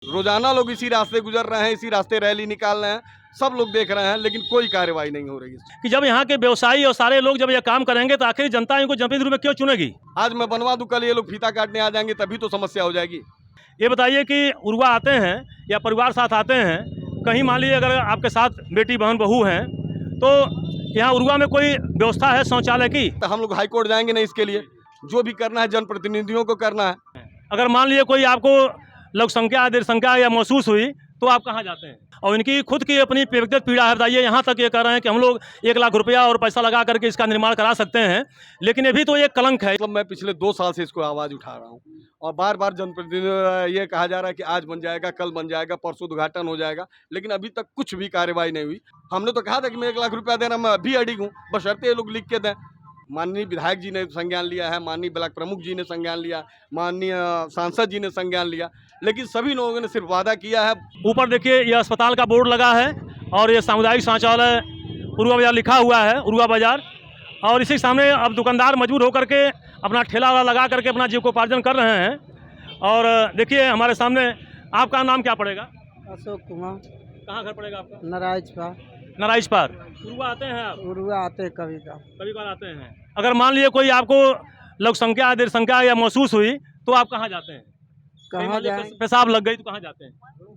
रोजाना लोग इसी रास्ते गुजर रहे हैं, इसी रास्ते रैली निकाल रहे हैं, सब लोग देख रहे हैं, लेकिन कोई कार्रवाई नहीं हो रही है कि जब यहाँ के व्यवसायी और सारे लोग जब ये काम करेंगे तो आखिर जनता इनको जनप्रतिनिधि रूप में क्यों चुनेगी। आज मैं बनवा दूं, कल ये लोग फीता काटने आ जाएंगे, तभी तो समस्या हो जाएगी। ये बताइए कि उर्वा आते हैं या परिवार साथ आते हैं, कहीं मान लीजिए अगर आपके साथ बेटी बहन बहू हैं तो यहाँ उर्वा में कोई व्यवस्था है शौचालय की? तो हम लोग हाईकोर्ट जाएंगे नहीं इसके लिए, जो भी करना है जनप्रतिनिधियों को करना है। अगर मान लीजिए कोई आपको लोक संख्या देर संख्या या महसूस हुई तो आप कहाँ जाते हैं? और इनकी खुद की अपनी व्यक्तिगत पीड़ा है। बताइए, यहाँ तक ये कह रहे हैं कि हम लोग 1 लाख रुपया और पैसा लगा करके इसका निर्माण करा सकते हैं, लेकिन ये भी तो एक कलंक है। मतलब मैं पिछले 2 साल से इसको आवाज़ उठा रहा हूँ और बार बार जनप्रतिनिधि ये कहा जा रहा है कि आज बन जाएगा, कल बन जाएगा, परसों उद्घाटन हो जाएगा, लेकिन अभी तक कुछ भी कार्रवाई नहीं हुई। हमने तो कहा था कि मैं 1 लाख रुपया देना, मैं अभी अडिग हूँ, बशर्ते ये लोग लिख के दें। माननीय विधायक जी ने संज्ञान लिया है, माननीय ब्लॉक प्रमुख जी ने संज्ञान लिया, माननीय सांसद जी ने संज्ञान लिया, लेकिन सभी लोगों ने सिर्फ वादा किया है। ऊपर देखिए ये अस्पताल का बोर्ड लगा है और ये सामुदायिक शौचालय उर्वा बाजार लिखा हुआ है, उर्वा बाजार। और इसी सामने अब दुकानदार मजबूर होकर के अपना ठेला वाला लगा करके अपना जीविकोपार्जन कर रहे हैं। और देखिए हमारे सामने, आपका नाम क्या पड़ेगा? अशोक कुमार। कहाँ घर पड़ेगा आपका? नारायज पार। उर्वा आते हैं आप? उर्वा आते कभी बार आते हैं। अगर मान लीजिए कोई आपको लोक संख्या देर संख्या या महसूस हुई तो आप कहाँ जाते हैं? कहाँ जाए? पेशाब लग गई तो कहाँ जाते हैं?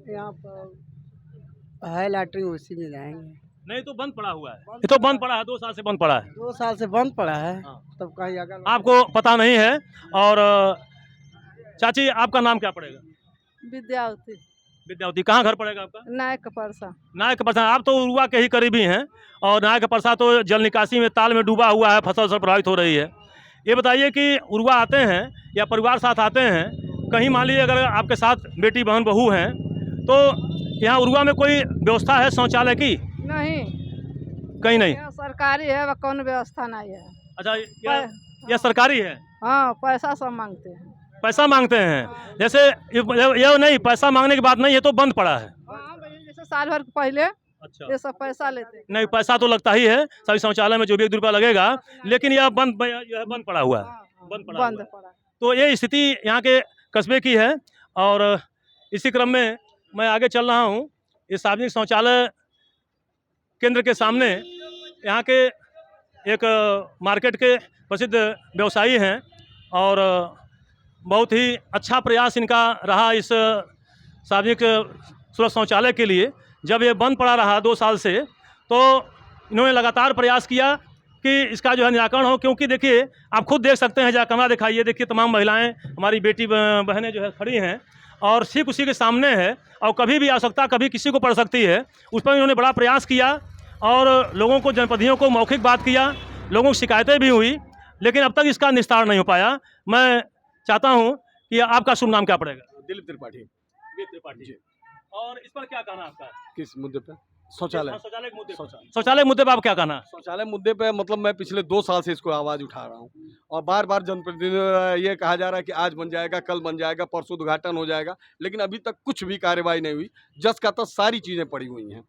यहाँ पर है लैट्रिन, उसी में जाएंगे। नहीं तो बंद पड़ा हुआ है, ये तो बंद पड़ा है, 2 साल से बंद पड़ा है। 2 साल से बंद पड़ा है। हाँ। तब कहीं अगर आपको पता नहीं है। और चाची, आपका नाम क्या पड़ेगा? विद्यावती। कहाँ घर पड़ेगा आपका? नायक परसा। नायक परसा। आप तो उर्वा के ही करीबी हैं और नायक परसा तो जल निकासी में ताल में डूबा हुआ है, फसल से प्रभावित हो रही है। ये बताइए कि उर्वा आते हैं या परिवार साथ आते हैं, कहीं मान लीजिए अगर आपके साथ बेटी बहन बहू हैं तो यहाँ उर्वा में कोई व्यवस्था है शौचालय की? नहीं, कहीं नहीं। सरकारी है, वह कौन व्यवस्था नहीं है। अच्छा, यह सरकारी है? हाँ, पैसा सब मांगते हैं। पैसा मांगते हैं? जैसे ये नहीं, पैसा मांगने की बात नहीं, ये तो बंद पड़ा है। जैसे साल भर पहले अच्छा, ये सब पैसा लेते हैं। नहीं, पैसा तो लगता ही है सभी शौचालय में, जो भी 1 रुपया लगेगा, लेकिन यह बंद पड़ा हुआ है। बंद पड़ा। तो ये स्थिति यहाँ के कस्बे की है। और इसी क्रम में मैं आगे चल रहा हूँ। ये सार्वजनिक शौचालय केंद्र के सामने यहाँ के एक मार्केट के प्रसिद्ध व्यवसायी हैं और बहुत ही अच्छा प्रयास इनका रहा इस सार्वजनिक सुलभ शौचालय के लिए। जब ये बंद पड़ा रहा 2 साल से तो इन्होंने लगातार प्रयास किया कि इसका जो है निराकरण हो, क्योंकि देखिए आप खुद देख सकते हैं, जहाँ कैमरा दिखाइए, देखिए तमाम महिलाएं, हमारी बेटी बहनें जो है खड़ी हैं और ठीक उसी के सामने है और कभी भी आवश्यकता कभी किसी को पड़ सकती है। उस पर इन्होंने बड़ा प्रयास किया और लोगों को, जनप्रतिनिधियों को मौखिक बात किया, लोगों की शिकायतें भी हुई, लेकिन अब तक इसका निस्तारण नहीं हो पाया। मैं चाहता हूँ कि आपका शुभ नाम क्या पड़ेगा? दिलीप त्रिपाठी। और इस पर क्या कहना आपका? किस मुद्दे पे? शौचालय मुद्दे पर आप क्या कहना? शौचालय मुद्दे पे मतलब मैं पिछले 2 साल से इसको आवाज़ उठा रहा हूँ और बार बार जनप्रतिनिधि ये कहा जा रहा है कि आज बन जाएगा, कल बन जाएगा, परसों उद्घाटन हो जाएगा, लेकिन अभी तक कुछ भी कार्रवाई नहीं हुई। जस का तस सारी चीज़ें पड़ी हुई हैं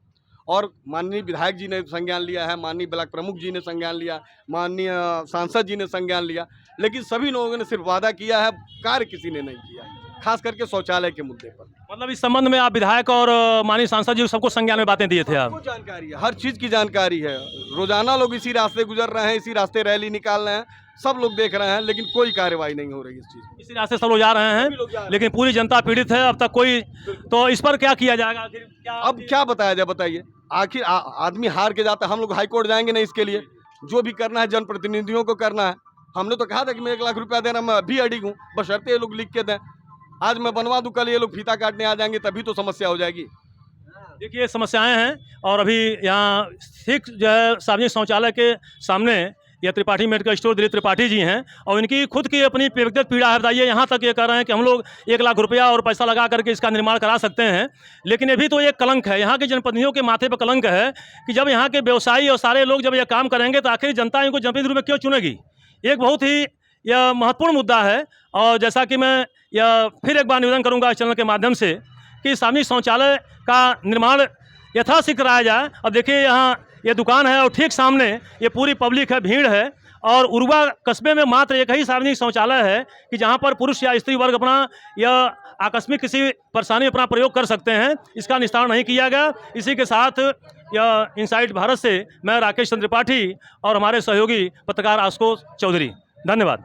और माननीय विधायक जी ने संज्ञान लिया है, माननीय ब्लॉक प्रमुख जी ने संज्ञान लिया, माननीय सांसद जी ने संज्ञान लिया, लेकिन सभी लोगों ने सिर्फ वादा किया है, कार्य किसी ने नहीं किया, खास करके शौचालय के मुद्दे पर। मतलब इस संबंध में आप विधायक और माननीय सांसद जी सबको संज्ञान में बातें दिए थे? आप जानकारी है, हर चीज़ की जानकारी है। रोजाना लोग इसी रास्ते गुजर रहे हैं, इसी रास्ते रैली निकाल रहे हैं, सब लोग देख रहे हैं, लेकिन कोई कार्रवाई नहीं हो रही इस चीज़। इसी रास्ते सब लोग जा रहे हैं, लेकिन पूरी जनता पीड़ित है, अब तक कोई। तो इस पर क्या किया जाएगा? अब क्या बताया जाए, बताइए। आखिर आदमी हार के जाता है। हम लोग हाईकोर्ट जाएंगे नहीं इसके लिए, जो भी करना है जनप्रतिनिधियों को करना है। हमने तो कहा था कि मैं 1 लाख रुपया देना, मैं अभी अडिग हूँ, बशर्ते ये लोग लिख के दें। आज मैं बनवा दूं, कल ये लोग फीता काटने आ जाएंगे, तभी तो समस्या हो जाएगी। देखिए समस्याएं हैं। और अभी यहाँ ठीक जो है सार्वजनिक शौचालय के सामने ये त्रिपाठी मेडिकल स्टोर दिलीप त्रिपाठी जी हैं और इनकी खुद की अपनी व्यक्तिगत पीड़ा है। बताइए, यहाँ तक ये कह रहे हैं कि हम लोग 1 लाख रुपया और पैसा लगा करके इसका निर्माण करा सकते हैं, लेकिन ये भी तो एक कलंक है। यहाँ के जनप्रतिनिधियों के माथे पर कलंक है कि जब यहाँ के व्यवसायी और सारे लोग जब ये काम करेंगे तो आखिर जनता इनको जनप्रतिनिधि रूप में क्यों चुनेगी। एक बहुत ही यह महत्वपूर्ण मुद्दा है। और जैसा कि मैं यह फिर एक बार निवेदन करूँगा इस चैनल के माध्यम से कि सार्वजनिक शौचालय का निर्माण यथाशीघ्र कराया जाए। और देखिए यहाँ ये दुकान है और ठीक सामने ये पूरी पब्लिक है, भीड़ है। और उर्वा कस्बे में मात्र एक ही सार्वजनिक शौचालय है कि जहाँ पर पुरुष या स्त्री वर्ग अपना यह आकस्मिक किसी परेशानी में अपना प्रयोग कर सकते हैं, इसका निस्तारण नहीं किया गया। इसी के साथ यह इनसाइट भारत से मैं राकेश चंद्र त्रिपाठी और हमारे सहयोगी पत्रकार आशुतोष चौधरी, धन्यवाद।